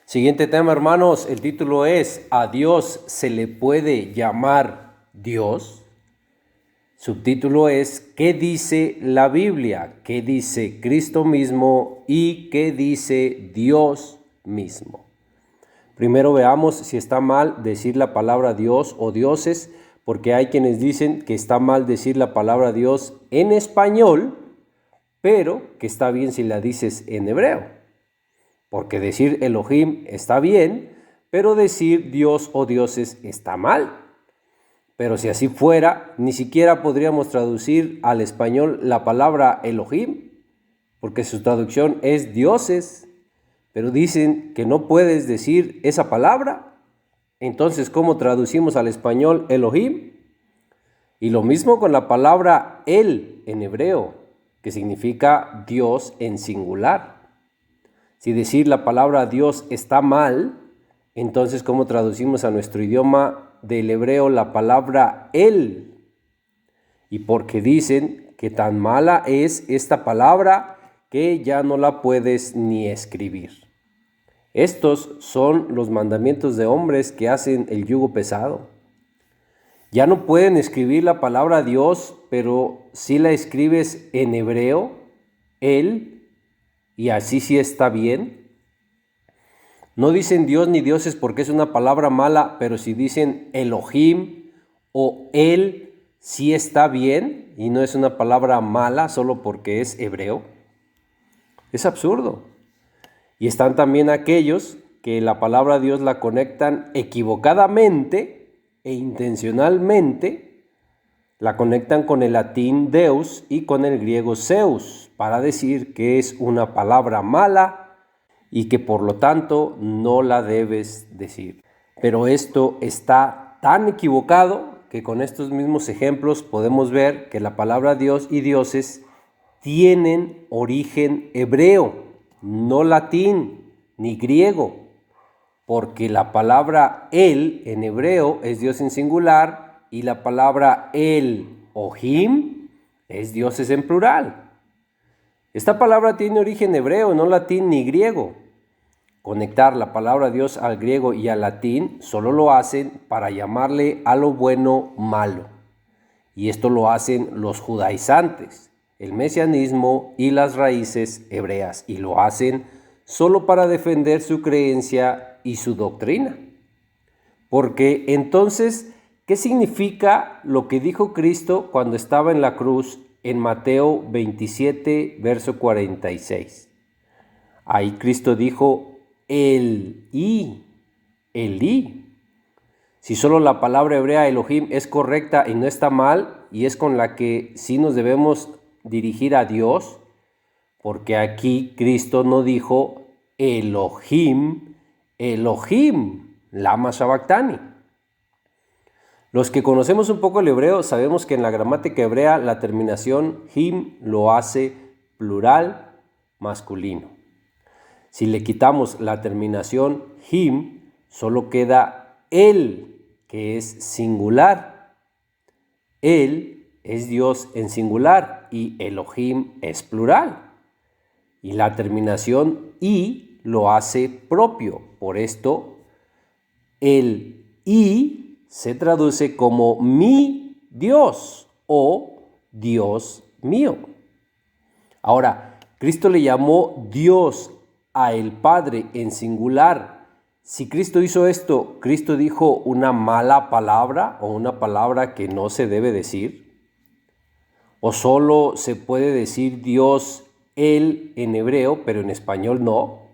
Siguiente tema, hermanos, el título es ¿A Dios se le puede llamar Dios? Subtítulo es ¿Qué dice la Biblia? ¿Qué dice Cristo mismo? ¿Y qué dice Dios mismo? Primero veamos si está mal decir la palabra Dios o dioses, porque hay quienes dicen que está mal decir la palabra Dios en español, pero que está bien si la dices en hebreo. Porque decir Elohim está bien, pero decir Dios o dioses está mal. Pero si así fuera, ni siquiera podríamos traducir al español la palabra Elohim, porque su traducción es dioses. Pero dicen que no puedes decir esa palabra. Entonces, ¿cómo traducimos al español Elohim? Y lo mismo con la palabra El en hebreo, que significa Dios en singular. Si decir la palabra Dios está mal, entonces ¿cómo traducimos a nuestro idioma del hebreo la palabra Él? Y porque dicen que tan mala es esta palabra que ya no la puedes ni escribir. Estos son los mandamientos de hombres que hacen el yugo pesado. Ya no pueden escribir la palabra Dios, pero si la escribes en hebreo, Él, y así sí está bien. No dicen Dios ni dioses porque es una palabra mala, pero si dicen Elohim o Él, sí está bien y no es una palabra mala solo porque es hebreo. Es absurdo. Y están también aquellos que la palabra Dios la conectan equivocadamente e intencionalmente, la conectan con el latín Deus y con el griego Zeus para decir que es una palabra mala y que por lo tanto no la debes decir. Pero esto está tan equivocado que con estos mismos ejemplos podemos ver que la palabra Dios y dioses tienen origen hebreo, no latín ni griego, porque la palabra El en hebreo es Dios en singular y la palabra Elohim es dioses en plural. Esta palabra tiene origen hebreo, no latín ni griego. Conectar la palabra Dios al griego y al latín solo lo hacen para llamarle a lo bueno malo. Y esto lo hacen los judaizantes, el mesianismo y las raíces hebreas. Y lo hacen solo para defender su creencia y su doctrina. Porque entonces, ¿qué significa lo que dijo Cristo cuando estaba en la cruz en Mateo 27, verso 46? Ahí Cristo dijo, Elí. Si solo la palabra hebrea Elohim es correcta y no está mal, y es con la que sí nos debemos dirigir a Dios, porque aquí Cristo no dijo Elohim, lama sabactani. Los que conocemos un poco el hebreo sabemos que en la gramática hebrea la terminación him lo hace plural masculino. Si le quitamos la terminación him, solo queda él, que es singular. Él es Dios en singular y Elohim es plural. Y la terminación i lo hace propio. Por esto, el i se traduce como mi Dios o Dios mío. Ahora, Cristo le llamó Dios a el Padre en singular. Si Cristo hizo esto, ¿Cristo dijo una mala palabra o una palabra que no se debe decir? ¿O solo se puede decir Dios, Él en hebreo, pero en español no?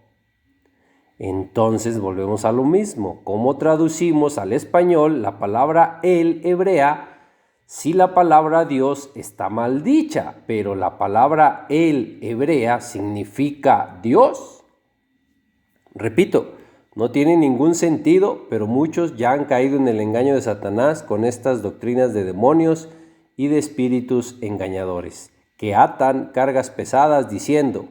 Entonces volvemos a lo mismo. ¿Cómo traducimos al español la palabra Él hebrea si la palabra Dios está mal dicha, pero la palabra Él hebrea significa Dios? Repito, no tiene ningún sentido, pero muchos ya han caído en el engaño de Satanás con estas doctrinas de demonios y de espíritus engañadores, que atan cargas pesadas diciendo,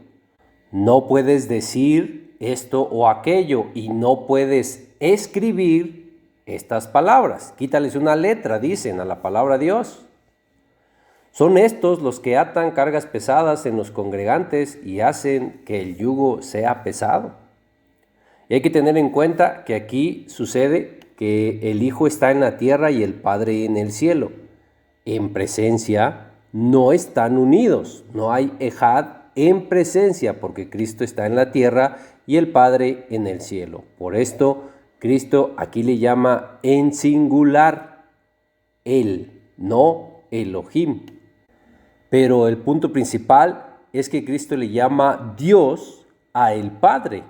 no puedes decir esto o aquello y no puedes escribir estas palabras. Quítales una letra, dicen, a la palabra Dios. Son estos los que atan cargas pesadas en los congregantes y hacen que el yugo sea pesado. Y hay que tener en cuenta que aquí sucede que el Hijo está en la tierra y el Padre en el cielo. En presencia no están unidos, no hay ejad en presencia, porque Cristo está en la tierra y el Padre en el cielo. Por esto, Cristo aquí le llama en singular Él, no Elohim. Pero el punto principal es que Cristo le llama Dios a el Padre.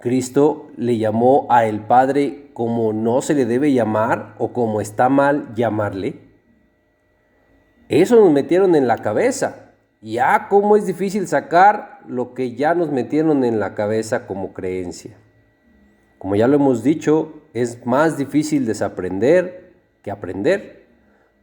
Cristo le llamó a el Padre como no se le debe llamar o como está mal llamarle. Eso nos metieron en la cabeza. Ya cómo es difícil sacar lo que ya nos metieron en la cabeza como creencia. Como ya lo hemos dicho, es más difícil desaprender que aprender,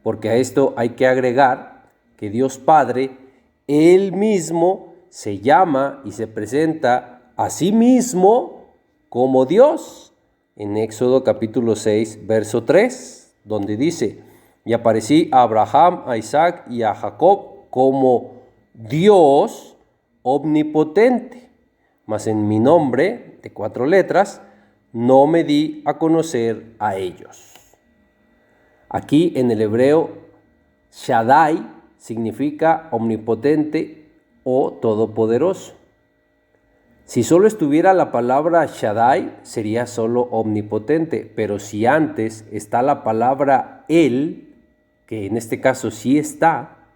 porque a esto hay que agregar que Dios Padre, Él mismo se llama y se presenta a sí mismo como Dios. En Éxodo capítulo 6, verso 3, donde dice: y aparecí a Abraham, a Isaac y a Jacob como Dios omnipotente, mas en mi nombre, de 4 letras, no me di a conocer a ellos. Aquí en el hebreo, Shaddai significa omnipotente o todopoderoso. Si solo estuviera la palabra Shaddai, sería solo omnipotente, pero si antes está la palabra Él, que en este caso sí está,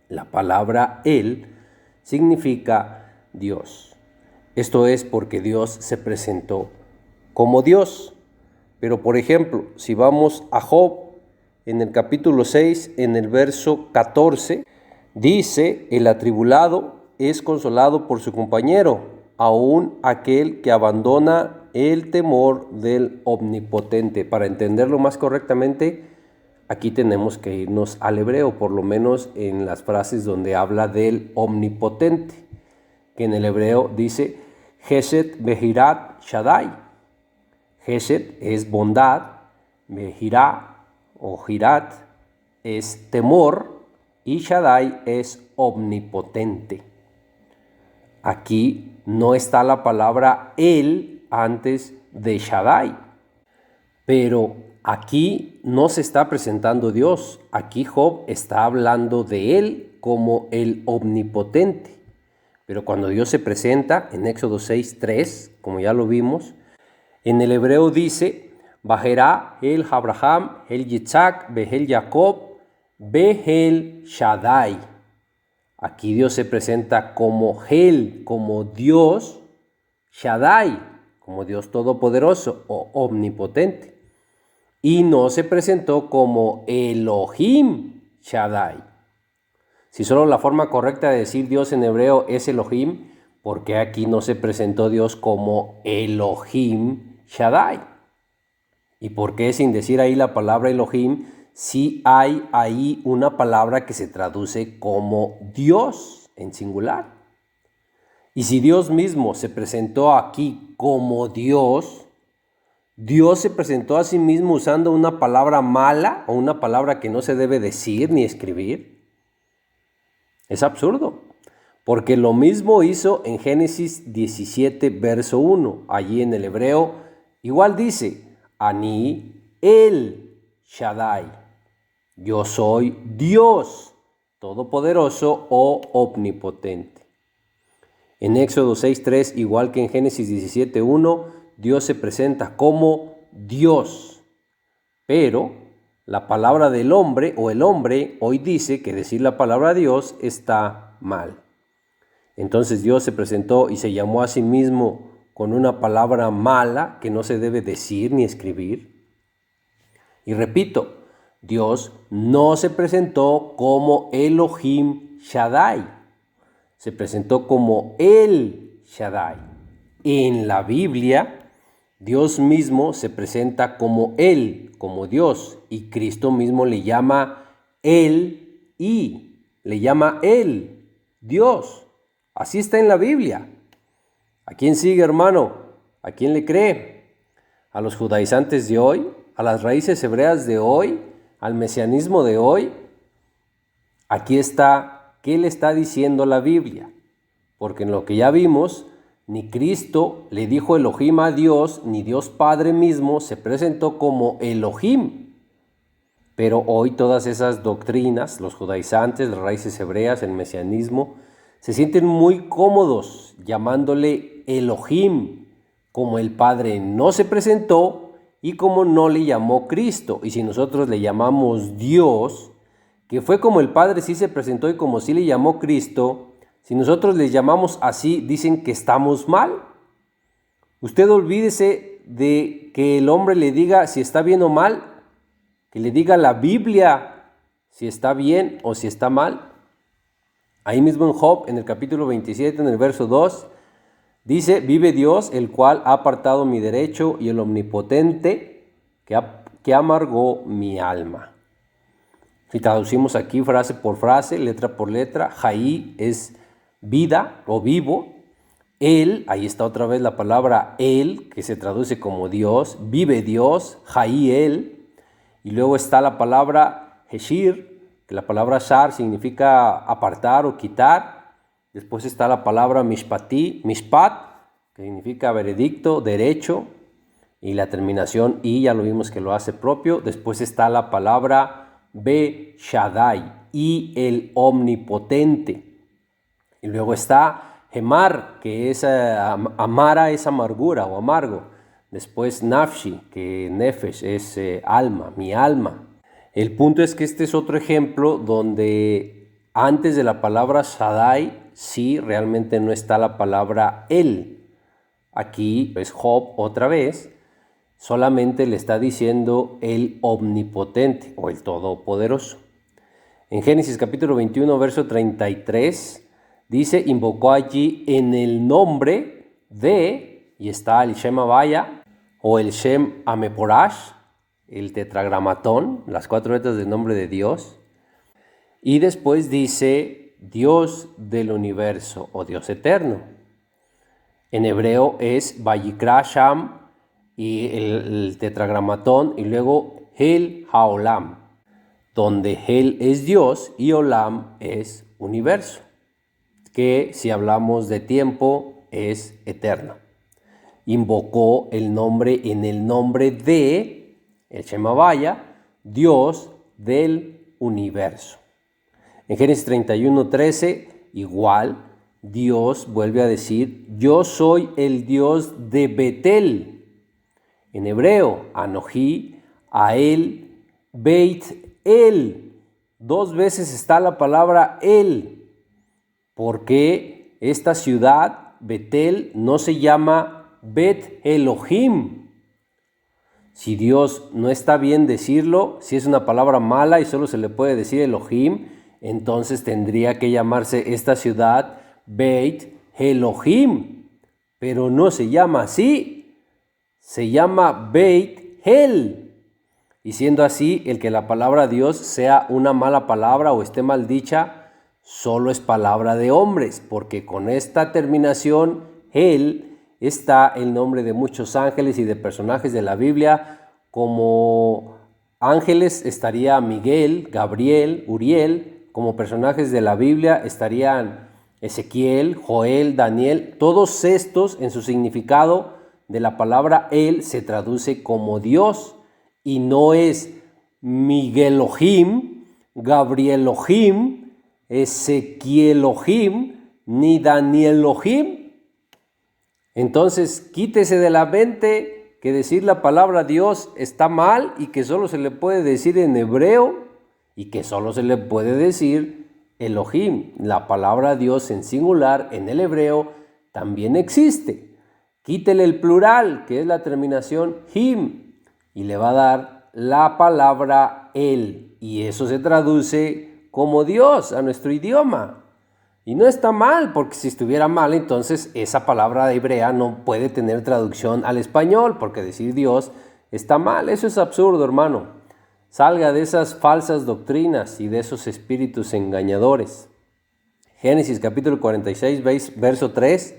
la palabra Él significa Dios. Esto es porque Dios se presentó como Dios. Pero por ejemplo, si vamos a Job, en el capítulo 6, en el verso 14, dice: el atribulado es consolado por su compañero, aún aquel que abandona el temor del omnipotente. Para entenderlo más correctamente, aquí tenemos que irnos al hebreo, por lo menos en las frases donde habla del omnipotente, que en el hebreo dice Hesed Behirat Shaddai. Hesed es bondad, Behirá o Hirat es temor y Shaddai es omnipotente. Aquí no está la palabra Él antes de Shaddai, pero aquí no se está presentando Dios. Aquí Job está hablando de Él como el omnipotente. Pero cuando Dios se presenta en Éxodo 6:3, como ya lo vimos, en el hebreo dice: Bajerá el Abraham, el Yitzhak, Behel Jacob, Behel Shaddai. Aquí Dios se presenta como Hel, como Dios, Shaddai, como Dios todopoderoso o omnipotente. Y no se presentó como Elohim Shaddai. Si solo la forma correcta de decir Dios en hebreo es Elohim, ¿por qué aquí no se presentó Dios como Elohim Shaddai? ¿Y por qué sin decir ahí la palabra Elohim, si hay ahí una palabra que se traduce como Dios en singular? Y si Dios mismo se presentó aquí como Dios, Dios se presentó a sí mismo usando una palabra mala o una palabra que no se debe decir ni escribir. Es absurdo, porque lo mismo hizo en Génesis 17, verso 1. Allí en el hebreo igual dice: Ani el Shaddai. Yo soy Dios todopoderoso o omnipotente. En Éxodo 6:3, igual que en Génesis 17:1, Dios se presenta como Dios. Pero la palabra del hombre o el hombre hoy dice que decir la palabra Dios está mal. Entonces Dios se presentó y se llamó a sí mismo con una palabra mala que no se debe decir ni escribir. Y repito, Dios no se presentó como Elohim Shaddai, se presentó como El Shaddai. En la Biblia, Dios mismo se presenta como Él, como Dios, y Cristo mismo le llama Él y le llama Él, Dios. Así está en la Biblia. ¿A quién sigue, hermano? ¿A quién le cree? ¿A los judaizantes de hoy? ¿A las raíces hebreas de hoy? ¿Al mesianismo de hoy? Aquí está, ¿qué le está diciendo la Biblia? Porque en lo que ya vimos, Ni Cristo le dijo Elohim a Dios, ni Dios Padre mismo se presentó como Elohim. Pero hoy todas esas doctrinas, los judaizantes, las raíces hebreas, el mesianismo, se sienten muy cómodos llamándole Elohim, como el Padre no se presentó y como no le llamó Cristo. Y si nosotros le llamamos Dios, que fue como el Padre sí se presentó y como sí le llamó Cristo, si nosotros les llamamos así, dicen que estamos mal. Usted olvídese de que el hombre le diga si está bien o mal, que le diga la Biblia si está bien o si está mal. Ahí mismo en Job, en el capítulo 27, en el verso 2, dice: vive Dios, el cual ha apartado mi derecho, y el omnipotente que amargó mi alma. Si traducimos aquí frase por frase, letra por letra, Jaí es vida o vivo. Él, ahí está otra vez la palabra él, que se traduce como Dios, vive Dios, Jaí él. Y luego está la palabra Heshir, que la palabra shar significa apartar o quitar. Después está la palabra mishpat, que significa veredicto, derecho. Y la terminación y ya lo vimos que lo hace propio. Después está la palabra Be Shaddai, y el omnipotente. Y luego está Hemar, que es amara, es amargura o amargo. Después Nafshi, que Nefesh es alma, mi alma. El punto es que este es otro ejemplo donde antes de la palabra Shaddai, sí, realmente no está la palabra él. Aquí es Job otra vez, solamente le está diciendo el omnipotente o el todopoderoso. En Génesis capítulo 21, verso 33, dice: invocó allí en el nombre de, y está el Shem Havaya o el Shem Ameporash, el tetragramatón, las 4 letras del nombre de Dios. Y después dice Dios del universo o Dios eterno. En hebreo es Vayikra Sham y el tetragramatón, y luego Hel Haolam, donde Hel es Dios y Olam es universo, que si hablamos de tiempo es eterno. Invocó el nombre en el nombre de el Shem Havaya, Dios del universo. En Génesis 31:13, igual, Dios vuelve a decir: yo soy el Dios de Betel. En hebreo, Anoji, Ael, Beit El. 2 veces está la palabra El. Porque esta ciudad, Betel, no se llama Bet Elohim. Si Dios no está bien decirlo, si es una palabra mala y solo se le puede decir Elohim, entonces tendría que llamarse esta ciudad Beit Elohim. Pero no se llama así. Se llama Beit El. Y siendo así, el que la palabra Dios sea una mala palabra o esté mal dicha, solo es palabra de hombres, porque con esta terminación, El, está el nombre de muchos ángeles y de personajes de la Biblia. Como ángeles estaría Miguel, Gabriel, Uriel. Como personajes de la Biblia estarían Ezequiel, Joel, Daniel. Todos estos, en su significado de la palabra él, se traduce como Dios, y no es Miguelohim, Gabrielohim, Ezequielohim, ni Danielohim. Entonces quítese de la mente que decir la palabra Dios está mal y que solo se le puede decir en hebreo y que solo se le puede decir Elohim. La palabra Dios en singular en el hebreo también existe. Quítele el plural, que es la terminación him, y le va a dar la palabra él. Y eso se traduce como Dios a nuestro idioma. Y no está mal, porque si estuviera mal, entonces esa palabra hebrea no puede tener traducción al español, porque decir Dios está mal. Eso es absurdo, hermano. Salga de esas falsas doctrinas y de esos espíritus engañadores. Génesis capítulo 46, verso 3,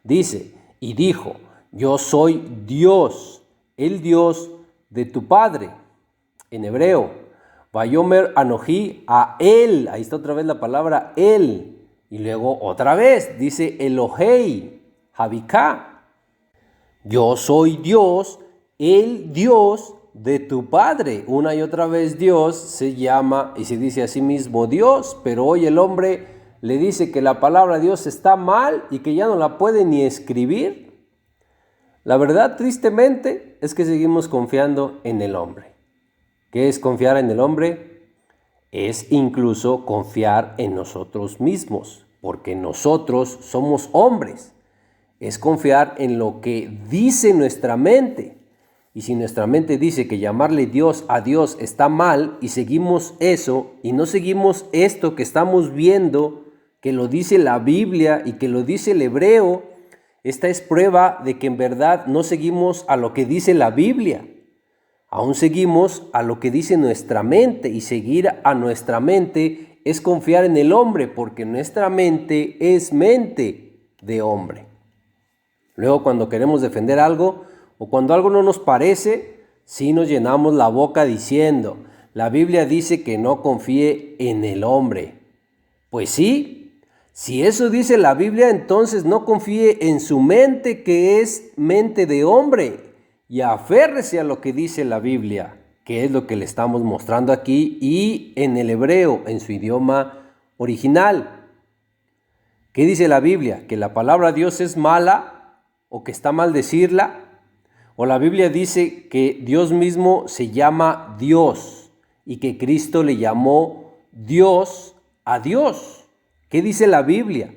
dice: y dijo: yo soy Dios, el Dios de tu padre. En hebreo, Vayomer Anoji a él. Ahí está otra vez la palabra él. Y luego otra vez dice Elohei. Javiká. Yo soy Dios, el Dios de tu padre. Una y otra vez Dios se llama y se dice a sí mismo Dios, pero hoy el hombre le dice que la palabra Dios está mal y que ya no la puede ni escribir. La verdad, tristemente, es que seguimos confiando en el hombre. ¿Qué es confiar en el hombre? Es incluso confiar en nosotros mismos, porque nosotros somos hombres. Es confiar en lo que dice nuestra mente. Y si nuestra mente dice que llamarle Dios a Dios está mal y seguimos eso y no seguimos esto que estamos viendo, que lo dice la Biblia y que lo dice el hebreo, esta es prueba de que en verdad no seguimos a lo que dice la Biblia. Aún seguimos a lo que dice nuestra mente, y seguir a nuestra mente es confiar en el hombre, porque nuestra mente es mente de hombre. Luego, cuando queremos defender algo o cuando algo no nos parece, sí nos llenamos la boca diciendo, la Biblia dice que no confíe en el hombre. Pues sí, si eso dice la Biblia, entonces no confíe en su mente, que es mente de hombre, y aférrese a lo que dice la Biblia, que es lo que le estamos mostrando aquí y en el hebreo, en su idioma original. ¿Qué dice la Biblia? ¿Que la palabra Dios es mala o que está mal decirla? ¿O la Biblia dice que Dios mismo se llama Dios y que Cristo le llamó Dios a Dios? ¿Qué dice la Biblia?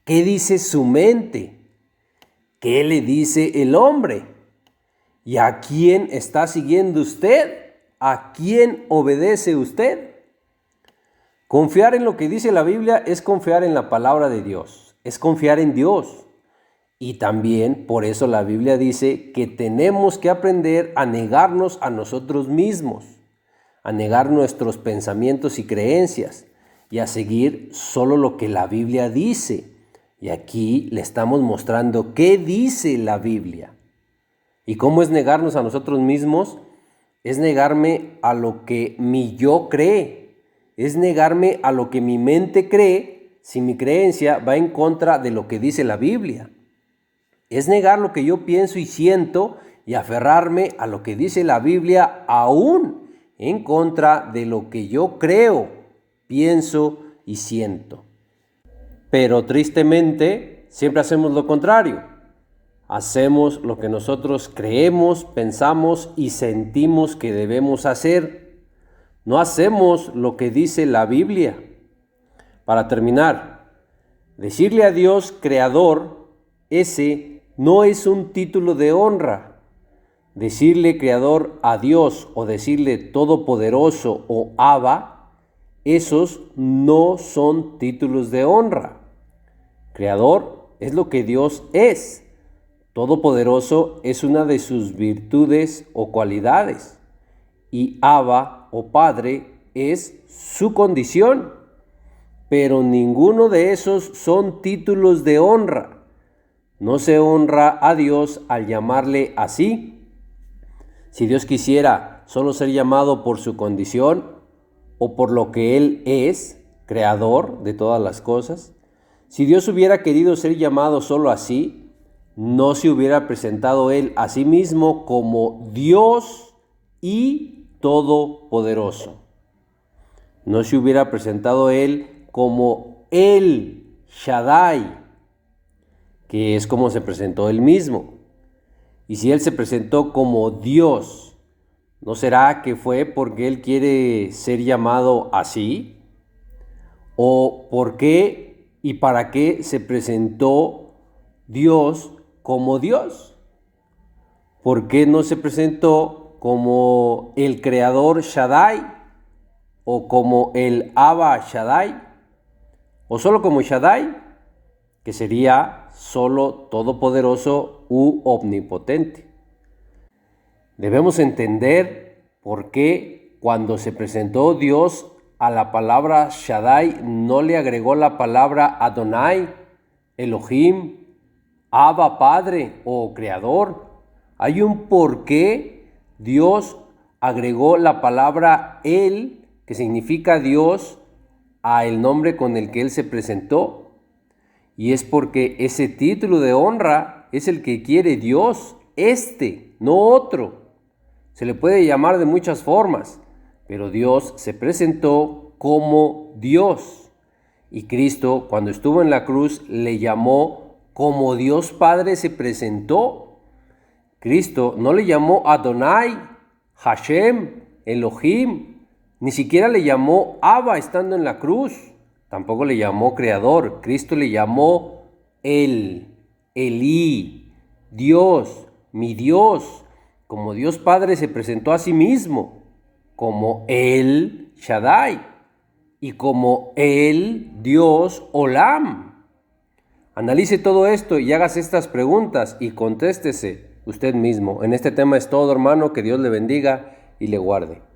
¿Qué dice su mente? ¿Qué le dice el hombre? ¿Y a quién está siguiendo usted? ¿A quién obedece usted? Confiar en lo que dice la Biblia es confiar en la palabra de Dios, es confiar en Dios. Y también por eso la Biblia dice que tenemos que aprender a negarnos a nosotros mismos, a negar nuestros pensamientos y creencias y a seguir solo lo que la Biblia dice. Y aquí le estamos mostrando qué dice la Biblia. ¿Y cómo es negarnos a nosotros mismos? Es negarme a lo que mi yo cree. Es negarme a lo que mi mente cree si mi creencia va en contra de lo que dice la Biblia. Es negar lo que yo pienso y siento y aferrarme a lo que dice la Biblia aún en contra de lo que yo creo, pienso y siento. Pero tristemente siempre hacemos lo contrario. Hacemos lo que nosotros creemos, pensamos y sentimos que debemos hacer. No hacemos lo que dice la Biblia. Para terminar, decirle a Dios Creador, ese no es un título de honra. Decirle Creador a Dios o decirle Todopoderoso o Abba, esos no son títulos de honra. Creador es lo que Dios es. Todopoderoso es una de sus virtudes o cualidades, y Abba o Padre es su condición, pero ninguno de esos son títulos de honra. No se honra a Dios al llamarle así. Si Dios quisiera solo ser llamado por su condición o por lo que Él es, creador de todas las cosas, si Dios hubiera querido ser llamado solo así, no se hubiera presentado Él a sí mismo como Dios y Todopoderoso. No se hubiera presentado Él como El Shaddai, que es como se presentó Él mismo. Y si Él se presentó como Dios, ¿no será que fue porque Él quiere ser llamado así? ¿O por qué y para qué se presentó Dios como Dios? ¿Por qué no se presentó como el creador Shaddai o como el Abba Shaddai o solo como Shaddai, que sería solo todopoderoso u omnipotente? Debemos entender por qué cuando se presentó Dios a la palabra Shaddai no le agregó la palabra Adonai, Elohim, Abba, Padre o Creador. Hay un por qué Dios agregó la palabra Él, que significa Dios, a el nombre con el que Él se presentó. Y es porque ese título de honra es el que quiere Dios, no otro. Se le puede llamar de muchas formas, pero Dios se presentó como Dios. Y Cristo, cuando estuvo en la cruz, le llamó como Dios Padre se presentó. Cristo no le llamó Adonai, Hashem, Elohim, ni siquiera le llamó Abba estando en la cruz. Tampoco le llamó Creador. Cristo le llamó Elí, Dios, mi Dios. Como Dios Padre se presentó a sí mismo, como El Shaddai y como el Dios Olam. Analice todo esto y hagas estas preguntas y contéstese usted mismo. En este tema es todo, hermano. Que Dios le bendiga y le guarde.